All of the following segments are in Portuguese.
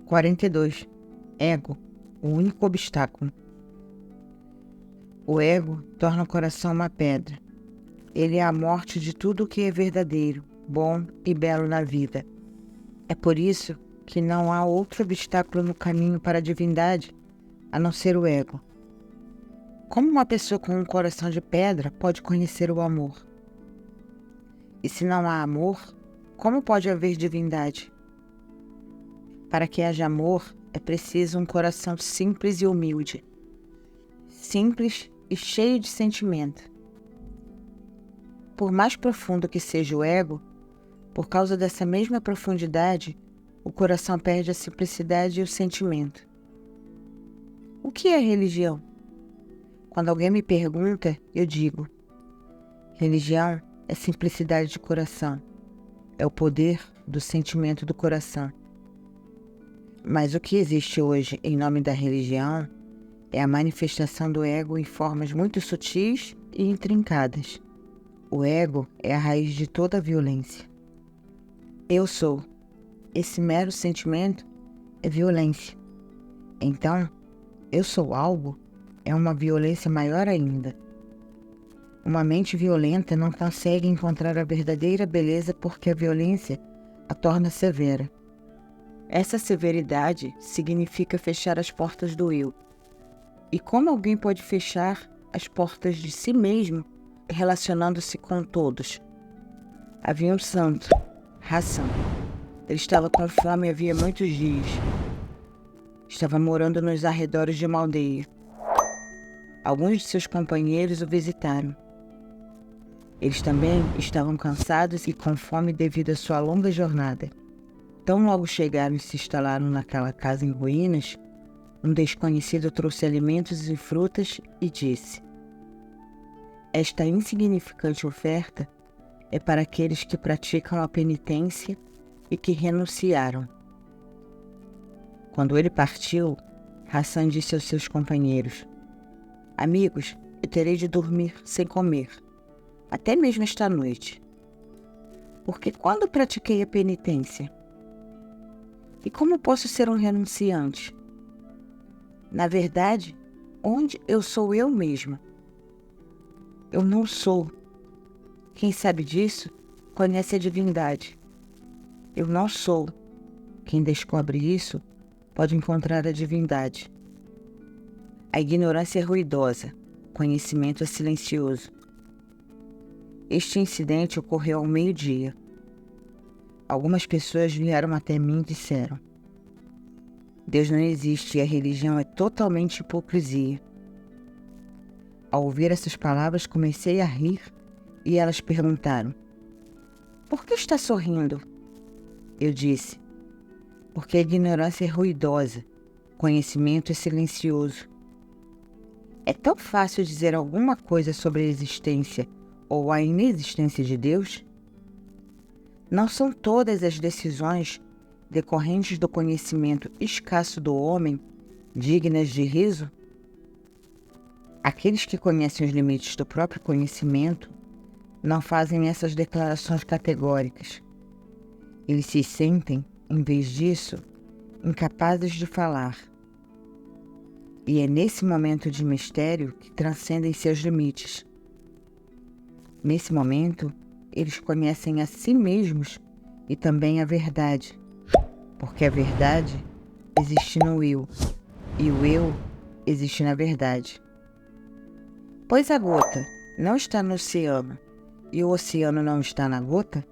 42. Ego, o único obstáculo. O ego torna o coração uma pedra. Ele é a morte de tudo o que é verdadeiro, bom e belo na vida. É por isso que não há outro obstáculo no caminho para a divindade, a não ser o ego. Como uma pessoa com um coração de pedra pode conhecer o amor? E se não há amor, como pode haver divindade? Para que haja amor, é preciso um coração simples e humilde. Simples e cheio de sentimento. Por mais profundo que seja o ego, por causa dessa mesma profundidade, o coração perde a simplicidade e o sentimento. O que é religião? Quando alguém me pergunta, eu digo: religião é simplicidade de coração, é o poder do sentimento do coração. Mas o que existe hoje em nome da religião é a manifestação do ego em formas muito sutis e intrincadas. O ego é a raiz de toda a violência. Eu sou. Esse mero sentimento é violência. Então, eu sou algo é uma violência maior ainda. Uma mente violenta não consegue encontrar a verdadeira beleza porque a violência a torna severa. Essa severidade significa fechar as portas do eu. E como alguém pode fechar as portas de si mesmo relacionando-se com todos? Havia um santo, Hassan. Ele estava com fome havia muitos dias. Estava morando nos arredores de uma aldeia. Alguns de seus companheiros o visitaram. Eles também estavam cansados e com fome devido à sua longa jornada. Tão logo chegaram e se instalaram naquela casa em ruínas, um desconhecido trouxe alimentos e frutas e disse: esta insignificante oferta é para aqueles que praticam a penitência e que renunciaram. Quando ele partiu, Hassan disse aos seus companheiros: amigos, eu terei de dormir sem comer, até mesmo esta noite. Porque quando pratiquei a penitência? E como posso ser um renunciante? Na verdade, onde eu sou eu mesma? Eu não sou. Quem sabe disso, conhece a divindade. Eu não sou. Quem descobre isso, pode encontrar a divindade. A ignorância é ruidosa, o conhecimento é silencioso. Este incidente ocorreu ao meio-dia. Algumas pessoas vieram até mim e disseram: Deus não existe e a religião é totalmente hipocrisia. Ao ouvir essas palavras, comecei a rir e elas perguntaram: por que está sorrindo? Eu disse: porque a ignorância é ruidosa, o conhecimento é silencioso. É tão fácil dizer alguma coisa sobre a existência ou a inexistência de Deus? Não são todas as decisões decorrentes do conhecimento escasso do homem dignas de riso? Aqueles que conhecem os limites do próprio conhecimento não fazem essas declarações categóricas. Eles se sentem, em vez disso, incapazes de falar. E é nesse momento de mistério que transcendem seus limites. Nesse momento, eles conhecem a si mesmos e também a verdade, porque a verdade existe no eu, e o eu existe na verdade. Pois a gota não está no oceano, e o oceano não está na gota?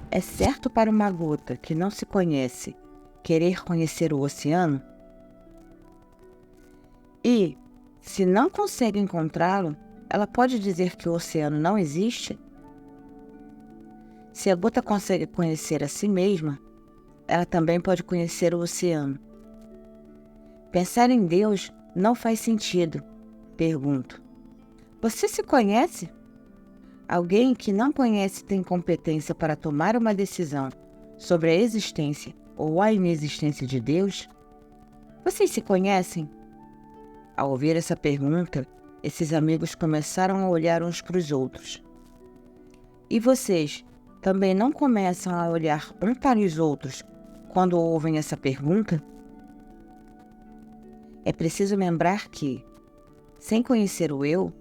É certo para uma gota que não se conhece querer conhecer o oceano? E, se não consegue encontrá-lo, ela pode dizer que o oceano não existe? Se a gota consegue conhecer a si mesma, ela também pode conhecer o oceano. Pensar em Deus não faz sentido. Pergunto: você se conhece? Alguém que não conhece tem competência para tomar uma decisão sobre a existência ou a inexistência de Deus? Vocês se conhecem? Ao ouvir essa pergunta, esses amigos começaram a olhar uns para os outros. E vocês também não começam a olhar um para os outros quando ouvem essa pergunta? É preciso lembrar que, sem conhecer o eu,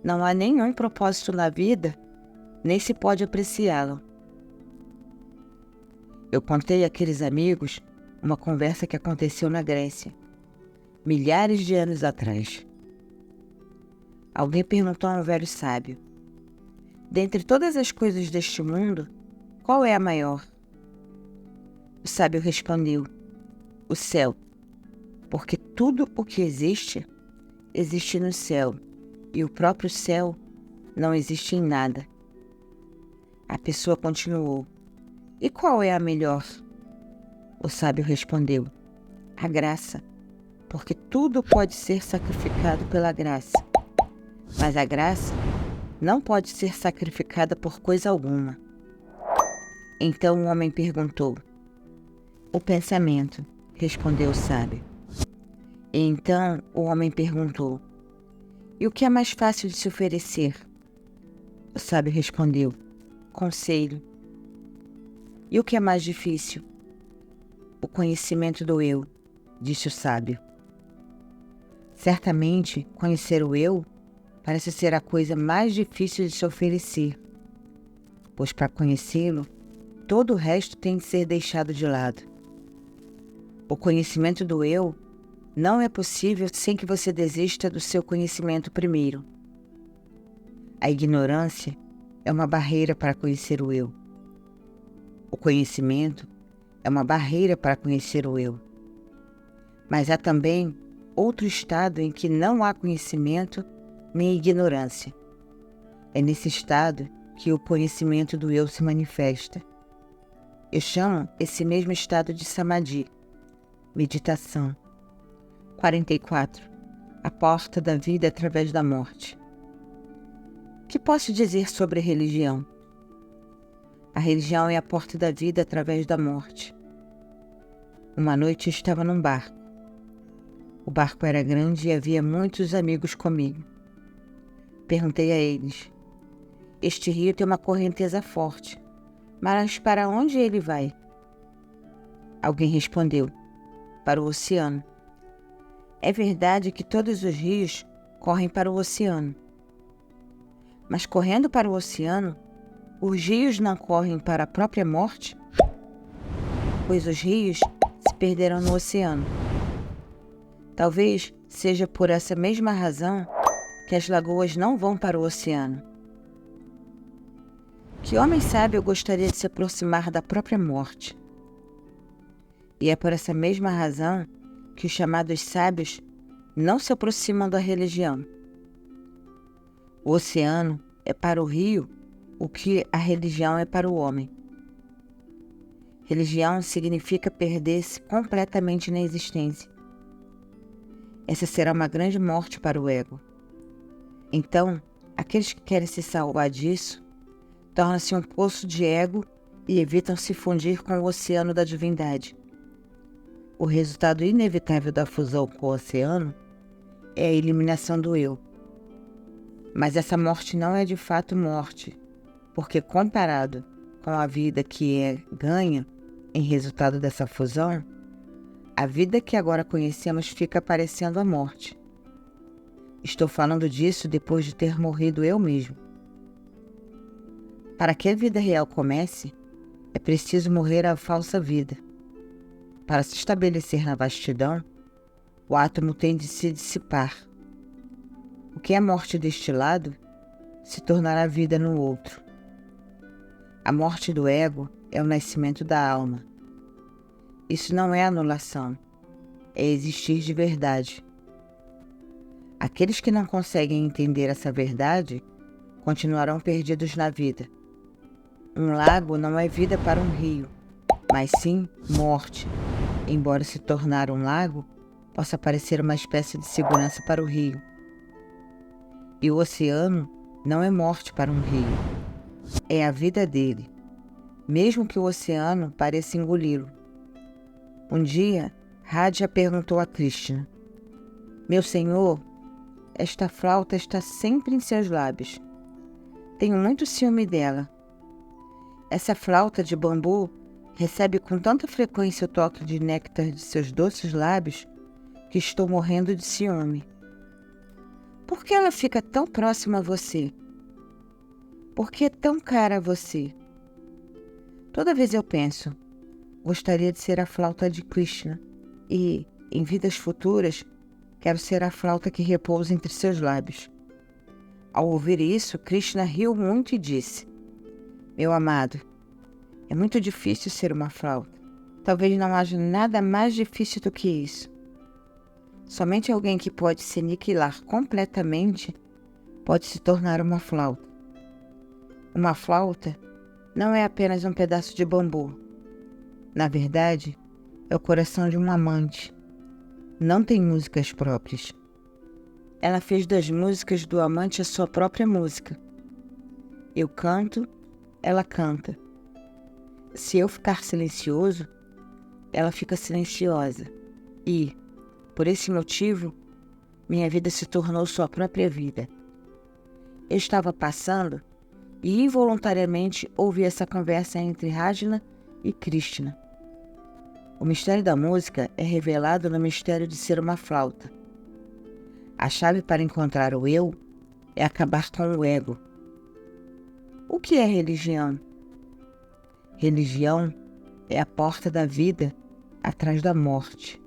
não há nenhum propósito na vida, nem se pode apreciá-lo. Eu contei àqueles amigos uma conversa que aconteceu na Grécia, milhares de anos atrás. Alguém perguntou a um velho sábio: dentre todas as coisas deste mundo, qual é a maior? O sábio respondeu: o céu, porque tudo o que existe, existe no céu, e o próprio céu não existe em nada. A pessoa continuou: e qual é a melhor? O sábio respondeu: a graça, porque tudo pode ser sacrificado pela graça, mas a graça não pode ser sacrificada por coisa alguma. Então o homem perguntou: o pensamento, respondeu o sábio. E então o homem perguntou: e o que é mais fácil de se oferecer? O sábio respondeu: conselho. E o que é mais difícil? O conhecimento do eu, disse o sábio. Certamente, conhecer o eu parece ser a coisa mais difícil de se oferecer, pois para conhecê-lo, todo o resto tem de ser deixado de lado. O conhecimento do eu não é possível sem que você desista do seu conhecimento primeiro. A ignorância é uma barreira para conhecer o eu. O conhecimento é uma barreira para conhecer o eu. Mas há também outro estado em que não há conhecimento nem ignorância. É nesse estado que o conhecimento do eu se manifesta. Eu chamo esse mesmo estado de samadhi, meditação. 44. A porta da vida através da morte. O que posso dizer sobre religião? A religião é a porta da vida através da morte. Uma noite eu estava num barco. O barco era grande e havia muitos amigos comigo. Perguntei a eles: este rio tem uma correnteza forte, mas para onde ele vai? Alguém respondeu: para o oceano. É verdade que todos os rios correm para o oceano. Mas correndo para o oceano, os rios não correm para a própria morte? Pois os rios se perderão no oceano. Talvez seja por essa mesma razão que as lagoas não vão para o oceano. Que homem sábio gostaria de se aproximar da própria morte? E é por essa mesma razão que os chamados sábios não se aproximam da religião. O oceano é para o rio o que a religião é para o homem. Religião significa perder-se completamente na existência. Essa será uma grande morte para o ego. Então, aqueles que querem se salvar disso, tornam-se um poço de ego e evitam se fundir com o oceano da divindade. O resultado inevitável da fusão com o oceano é a eliminação do eu. Mas essa morte não é de fato morte, porque comparado com a vida que é ganha em resultado dessa fusão, a vida que agora conhecemos fica parecendo a morte. Estou falando disso depois de ter morrido eu mesmo. Para que a vida real comece, é preciso morrer à falsa vida. Para se estabelecer na vastidão, o átomo tem de se dissipar. O que é morte deste lado, se tornará vida no outro. A morte do ego é o nascimento da alma. Isso não é anulação, é existir de verdade. Aqueles que não conseguem entender essa verdade continuarão perdidos na vida. Um lago não é vida para um rio, mas sim morte. Embora se tornar um lago, possa parecer uma espécie de segurança para o rio. E o oceano não é morte para um rio, é a vida dele, mesmo que o oceano pareça engoli-lo. Um dia, Radha perguntou a Krishna: meu senhor, esta flauta está sempre em seus lábios. Tenho muito ciúme dela. Essa flauta de bambu recebe com tanta frequência o toque de néctar de seus doces lábios que estou morrendo de ciúme. Por que ela fica tão próxima a você? Por que é tão cara a você? Toda vez eu penso, gostaria de ser a flauta de Krishna e, em vidas futuras, quero ser a flauta que repousa entre seus lábios. Ao ouvir isso, Krishna riu muito e disse: Meu amado, é muito difícil ser uma flauta. Talvez não haja nada mais difícil do que isso. Somente alguém que pode se aniquilar completamente pode se tornar uma flauta. Uma flauta não é apenas um pedaço de bambu. Na verdade, é o coração de um amante. Não tem músicas próprias. Ela fez das músicas do amante a sua própria música. Eu canto, ela canta. Se eu ficar silencioso, ela fica silenciosa. E, por esse motivo, minha vida se tornou sua própria vida. Eu estava passando e involuntariamente ouvi essa conversa entre Rajna e Krishna. O mistério da música é revelado no mistério de ser uma flauta. A chave para encontrar o eu é acabar com o ego. O que é religião? Religião é a porta da vida atrás da morte.